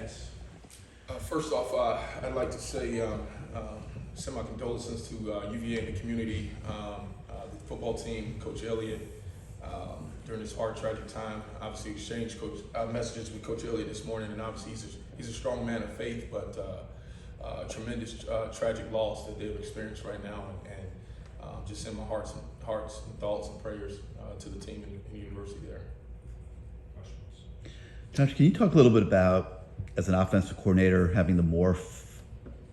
Gattis. First off, I'd like to say send my condolences to UVA and the community, the football team, Coach Elliott, during this hard, tragic time. Obviously, exchanged messages with Coach Elliott this morning, and obviously he's a strong man of faith, but tremendous tragic loss that they've experienced right now, and just send my hearts and thoughts and prayers to the team and the university there. Questions? Josh, can you talk a little bit about, as an offensive coordinator, having to morph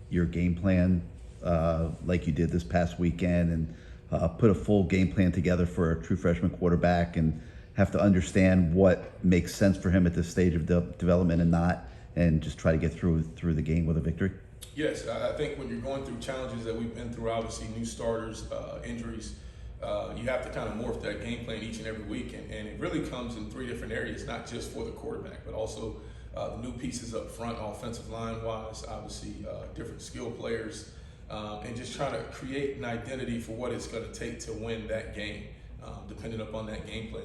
your game plan like you did this past weekend and put a full game plan together for a true freshman quarterback and have to understand what makes sense for him at this stage of development and not, and just try to get through the game with a victory? Yes, I think when you're going through challenges that we've been through, obviously new starters, injuries, you have to kind of morph that game plan each and every week, and it really comes in three different areas, not just for the quarterback, but also the new pieces up front, offensive line-wise, obviously different skill players, and just trying to create an identity for what it's going to take to win that game, depending upon that game plan.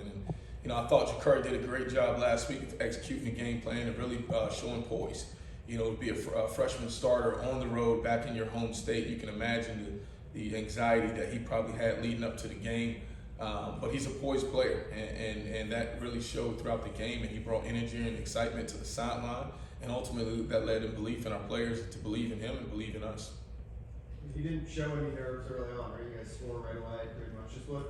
And I thought Jakari did a great job last week of executing the game plan and really showing poise. To be a freshman starter on the road back in your home state, you can imagine the anxiety that he probably had leading up to the game. But he's a poised player, and that really showed throughout the game, and he brought energy and excitement to the sideline, and ultimately that led in belief in our players to believe in him and believe in us. He didn't show any nerves early on, right? You guys scored right away, pretty much.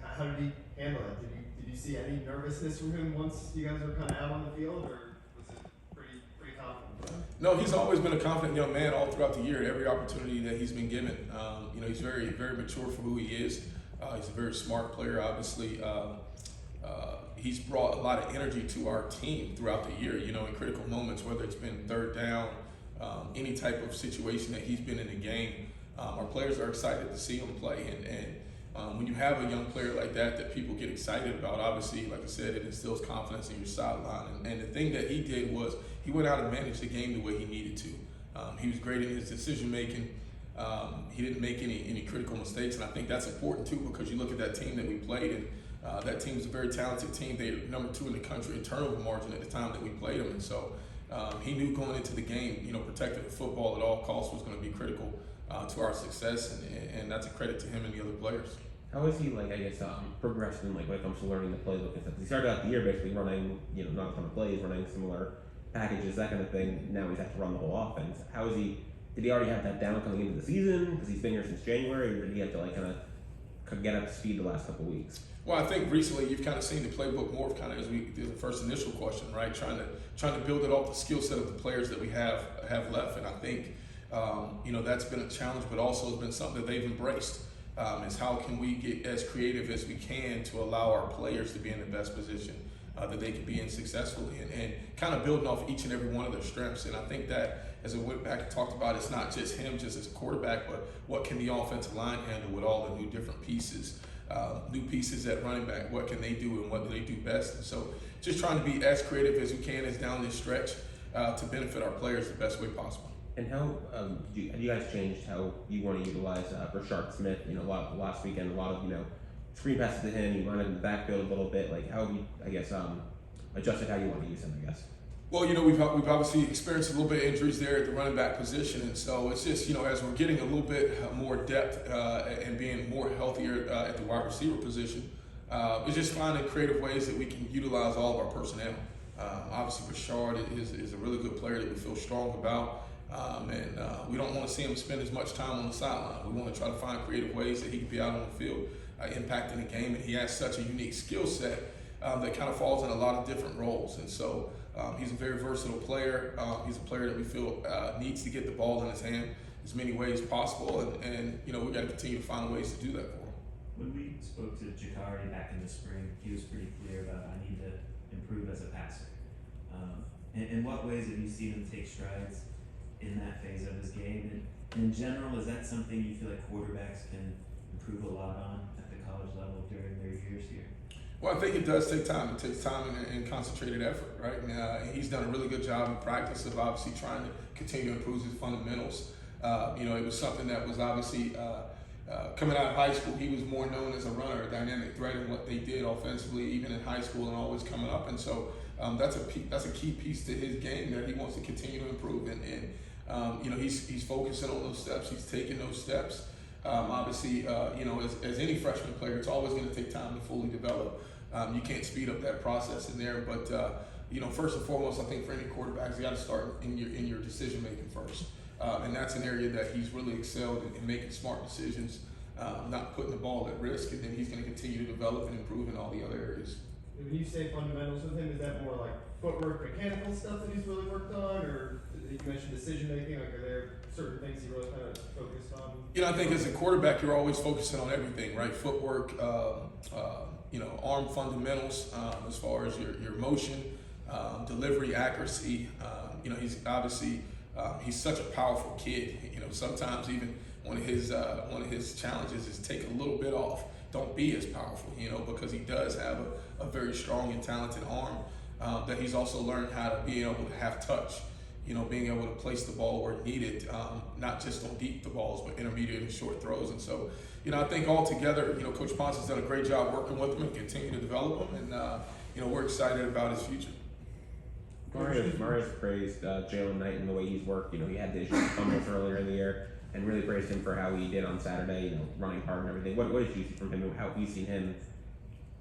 How did he handle that? Did you see any nervousness from him once you guys were kind of out on the field, or was it pretty confident? No, he's always been a confident young man all throughout the year, every opportunity that he's been given. He's very, very mature for who he is. He's a very smart player, obviously. He's brought a lot of energy to our team throughout the year, in critical moments, whether it's been third down, any type of situation that he's been in the game. Our players are excited to see him play. And when you have a young player like that people get excited about, obviously, like I said, it instills confidence in your sideline. And the thing that he did was he went out and managed the game the way he needed to. He was great in his decision making. He didn't make any critical mistakes, and I think that's important too, because you look at that team that we played, and that team was a very talented team. They were number 2 in the country in turnover margin at the time that we played them, and so he knew going into the game, protecting the football at all costs was going to be critical to our success, and that's a credit to him and the other players. How is he, progressing, when it comes to learning the playbook and stuff? He started out the year basically running, not a ton of plays, running similar packages, that kind of thing. Now he's had to run the whole offense. How is he? Did he already have that down coming into the season because he's been here since January, or did he have to kind of get up to speed the last couple of weeks? Well, I think recently you've kind of seen the playbook morph, kind of as we did the first initial question, right? Trying to build it off the skill set of the players that we have left, and I think that's been a challenge, but also has been something that they've embraced. Is how can we get as creative as we can to allow our players to be in the best position that they can be in successfully, and kind of building off each and every one of their strengths. And I think that, as I went back and talked about, it's not just him just as a quarterback, but what can the offensive line handle with all the new different pieces, new pieces at running back, what can they do and what do they do best? And so just trying to be as creative as we can as down this stretch to benefit our players the best way possible. And how have you guys changed how you want to utilize Rashard Smith? Last weekend, a lot of screen passes to him. You run it in the backfield a little bit. How have you, adjusted how you want to use him? I guess. Well, we've obviously experienced a little bit of injuries there at the running back position, and so it's just as we're getting a little bit more depth and being more healthier at the wide receiver position, it's just finding creative ways that we can utilize all of our personnel. Obviously, Rashard is a really good player that we feel strong about. And we don't want to see him spend as much time on the sideline. We want to try to find creative ways that he can be out on the field, impacting the game. And he has such a unique skill set that kind of falls in a lot of different roles. And so he's a very versatile player. He's a player that we feel needs to get the ball in his hand as many ways possible. And we got to continue to find ways to do that for him. When we spoke to Jakari back in the spring, he was pretty clear about I need to improve as a passer. In what ways have you seen him take strides in that phase of his game? And in general, is that something you feel like quarterbacks can improve a lot on at the college level during their years here? Well, I think it does take time. It takes time and concentrated effort, right? He's done a really good job in practice of obviously trying to continue to improve his fundamentals. It was something that was obviously coming out of high school, he was more known as a runner, a dynamic threat in what they did offensively, even in high school and always coming up. And so that's a key piece to his game that he wants to continue to improve. And he's focusing on those steps. He's taking those steps. Obviously, as any freshman player, it's always going to take time to fully develop. You can't speed up that process in there, but first and foremost, I think for any quarterbacks, you got to start in your decision making first, and that's an area that he's really excelled in making smart decisions, not putting the ball at risk, and then he's going to continue to develop and improve in all the other areas. When you say fundamentals with him, is that more like footwork, mechanical stuff that he's really worked on, or you mentioned decision making? Like, are there certain things he really kind of focused on? I think as a quarterback, you're always focusing on everything, right? Footwork, arm fundamentals, as far as your motion, delivery, accuracy. He's obviously he's such a powerful kid. Sometimes even one of his challenges is take a little bit off. Don't be as powerful, because he does have a very strong and talented arm that he's also learned how to be able to have touch, being able to place the ball where needed, not just on deep the balls, but intermediate and short throws. And so, I think altogether, Coach Ponce has done a great job working with him and continue to develop him. And, we're excited about his future. Mario's praised Jalen Knight and the way he's worked. He had the issue with fumbles earlier in the year, and really praised him for how he did on Saturday, running hard and everything. What did you see from him? How have you seen him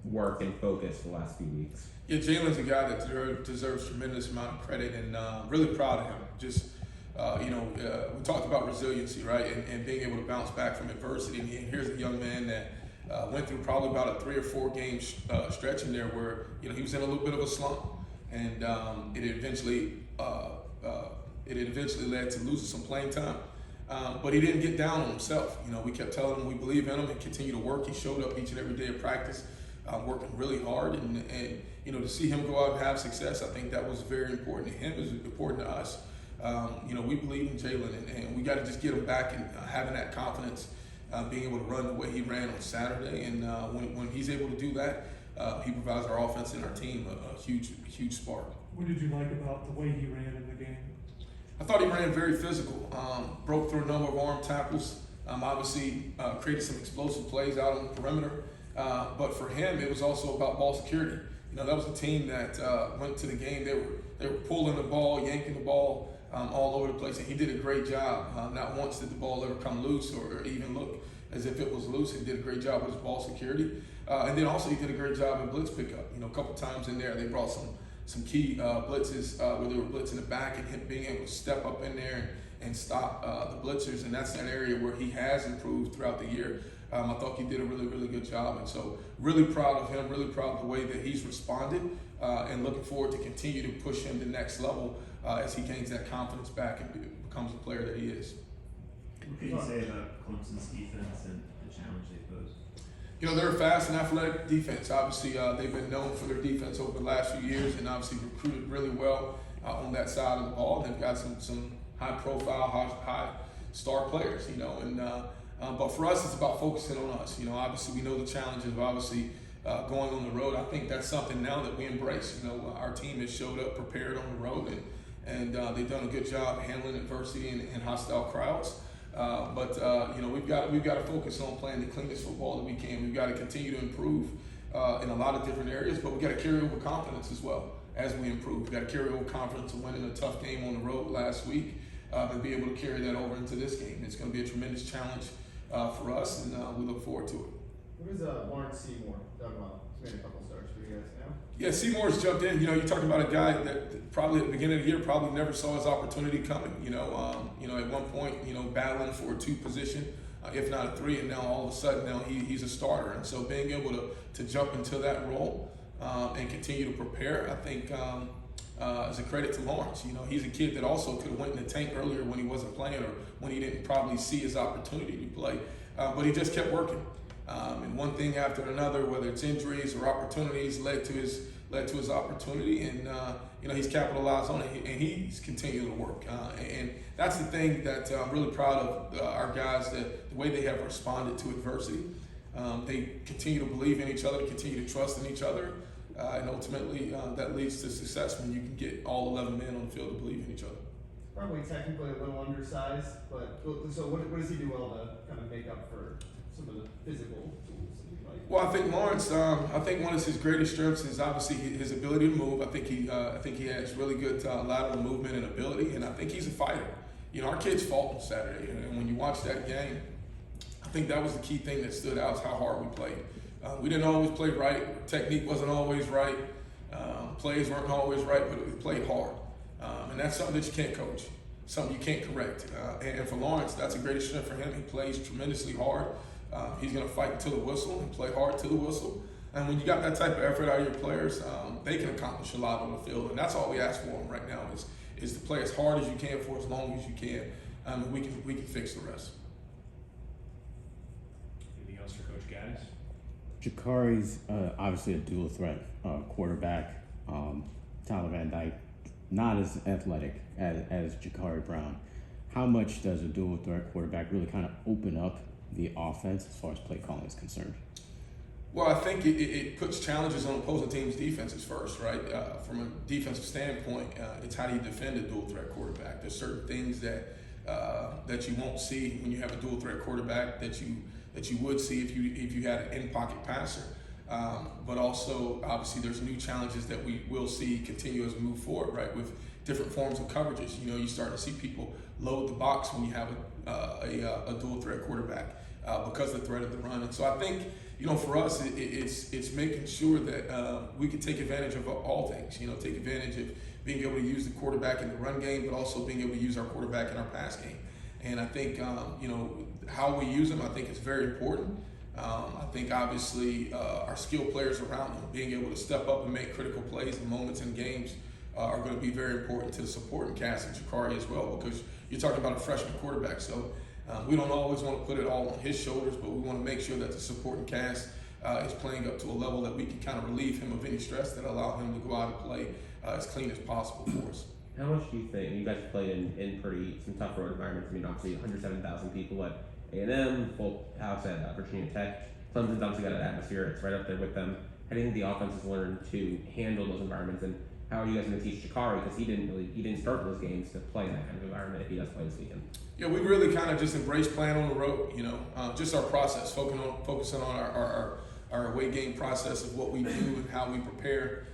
work and focus the last few weeks? Yeah, Jalen's a guy that deserves tremendous amount of credit, and really proud of him. Just, we talked about resiliency, right, and being able to bounce back from adversity. And here's a young man that went through probably about a 3 or 4 game stretch in there where, he was in a little bit of a slump, and it eventually led to losing some playing time. But he didn't get down on himself. We kept telling him we believe in him and continue to work. He showed up each and every day of practice, working really hard, and to see him go out and have success, I think that was very important to him. It was important to us. We believe in Jalen, and we got to just get him back and having that confidence, being able to run the way he ran on Saturday. And when he's able to do that, he provides our offense and our team a huge spark. What did you like about the way he ran in the game? I thought he ran very physical, broke through a number of arm tackles, obviously created some explosive plays out on the perimeter. But for him, it was also about ball security. That was a team that went to the game. They were pulling the ball, yanking the ball all over the place, and he did a great job. Not once did the ball ever come loose or even look as if it was loose. He did a great job with his ball security. And then also he did a great job in blitz pickup. A couple times in there, they brought some key blitzes where they were blitzing the back, and him being able to step up in there and stop the blitzers. And that's an area where he has improved throughout the year. I thought he did a really, really good job. And so really proud of him, really proud of the way that he's responded, and looking forward to continue to push him to the next level as he gains that confidence back and becomes the player that he is. What can you say about Clemson's defense and the challenge they pose? They're a fast and athletic defense. Obviously, they've been known for their defense over the last few years, and obviously recruited really well on that side of the ball. They've got some high-profile, high star players, but for us, it's about focusing on us. Obviously, we know the challenges of going on the road. I think that's something now that we embrace. Our team has showed up prepared on the road, and they've done a good job handling adversity and hostile crowds. But we've got to focus on playing the cleanest football that we can. We've got to continue to improve in a lot of different areas, but we've got to carry over confidence as well as we improve. We've got to carry over confidence of winning a tough game on the road last week, and be able to carry that over into this game. It's going to be a tremendous challenge for us, and we look forward to it. What has Lawrence Seymour done well? He's made a couple starts for you guys now. Yeah, Seymour's jumped in. You talk about a guy that probably at the beginning of the year probably never saw his opportunity coming. At one point, battling for a 2 position, if not a 3, and now all of a sudden now he's a starter. And so being able to jump into that role and continue to prepare, I think is a credit to Lawrence. He's a kid that also could have went in the tank earlier when he wasn't playing or when he didn't probably see his opportunity to play, but he just kept working. And one thing after another, whether it's injuries or opportunities, led to his opportunity, and he's capitalized on it, and he's continuing to work. And that's the thing that I'm really proud of our guys, that the way they have responded to adversity. They continue to believe in each other, continue to trust in each other, and ultimately that leads to success when you can get all 11 men on the field to believe in each other. Probably technically a little undersized, but so what does he do well to kind of make up for some of the physical tools that you like? Well, I think Lawrence. I think one of his greatest strengths is obviously his ability to move. I think he has really good lateral movement and ability, and I think he's a fighter. You know, our kids fought on Saturday, and when you watch that game, I think that was the key thing that stood out is how hard we played. We didn't always play right. Technique wasn't always right. Plays weren't always right, but we played hard, and that's something that you can't coach, something you can't correct. And for Lawrence, that's a great strength for him. He plays tremendously hard. He's going to fight until the whistle and play hard till the whistle. And when you got that type of effort out of your players, they can accomplish a lot on the field. And that's all we ask for them right now is to play as hard as you can for as long as you can. And we can fix the rest. Anything else for Coach Gattis? Jakari's obviously a dual threat quarterback. Tyler Van Dyke, not as athletic as Jakari Brown. How much does a dual threat quarterback really kind of open up the offense as far as play calling is concerned? Well, I think it puts challenges on opposing teams' defenses first, right? From a defensive standpoint, it's how do you defend a dual threat quarterback? There's certain things that you won't see when you have a dual threat quarterback that you would see if you had an in-pocket passer. But also, obviously, there's new challenges that we will see continue as we move forward, right? With different forms of coverages. You know, you start to see people load the box when you have a dual threat quarterback because of the threat of the run. And so I think, you know, for us, it's making sure that we can take advantage of all things. You know, take advantage of being able to use the quarterback in the run game, but also being able to use our quarterback in our pass game. And I think, you know, how we use them, I think is very important. I think obviously our skilled players around them being able to step up and make critical plays and moments in games are going to be very important to the support and cast of Jakari as well, because you're talking about a freshman quarterback. So we don't always want to put it all on his shoulders, but we want to make sure that the support and cast is playing up to a level that we can kind of relieve him of any stress that allow him to go out and play as clean as possible for us. How much do you think, you guys have played in pretty some tough road environments, I mean obviously 107,000 people at A&M, full house at Virginia Tech. Clemson's obviously got an atmosphere, it's right up there with them. How do you think the offense has learned to handle those environments, and how are you guys going to teach Jakari, because he didn't start those games to play in that kind of environment if he does play this weekend? Yeah, we really kind of just embraced playing on the road, you know, just our process, focusing on our away game process of what we do and how we prepare.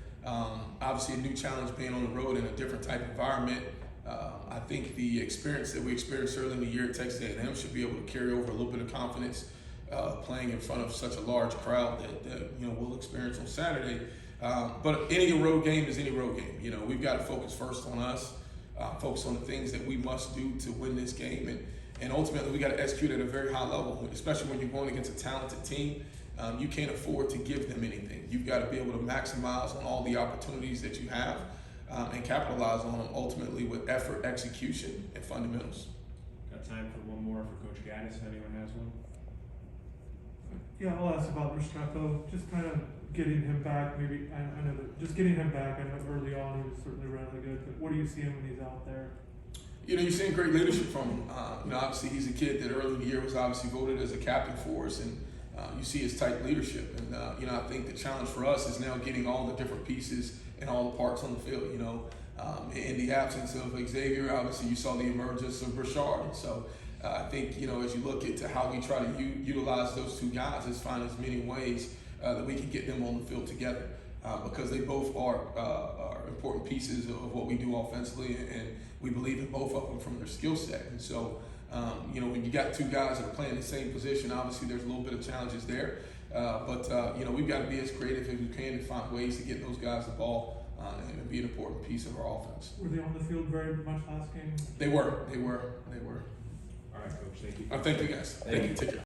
Obviously a new challenge being on the road in a different type of environment. I think the experience that we experienced early in the year at Texas A&M should be able to carry over a little bit of confidence playing in front of such a large crowd that you know we'll experience on Saturday. But any road game is any road game. You know, we've got to focus first on us, focus on the things that we must do to win this game, and ultimately we got to execute at a very high level, especially when you're going against a talented team. You can't afford to give them anything. You've got to be able to maximize on all the opportunities that you have and capitalize on them ultimately with effort, execution, and fundamentals. Got time for one more for Coach Gattis, if anyone has one? Yeah, I'll ask about Restrepo, just kind of getting him back, maybe, I know that, just getting him back, I know early on he was certainly really good, but what do you see him when he's out there? You know, you're seeing great leadership from him. You know, obviously he's a kid that early in the year was obviously voted as a captain for us, and you see his tight leadership. And, you know, I think the challenge for us is now getting all the different pieces and all the parts on the field, you know. In the absence of Xavier, obviously you saw the emergence of Rashard. And so I think, you know, as you look into how we try to utilize those two guys, is find as many ways that we can get them on the field together because they both are important pieces of what we do offensively, and we believe in both of them from their skill set. And so, you know, when you got two guys that are playing the same position, obviously there's a little bit of challenges there. But you know, we've got to be as creative as we can to find ways to get those guys the ball and be an important piece of our offense. Were they on the field very much last game? They were. All right, Coach, thank you. Thank you guys. Thank you. Take care.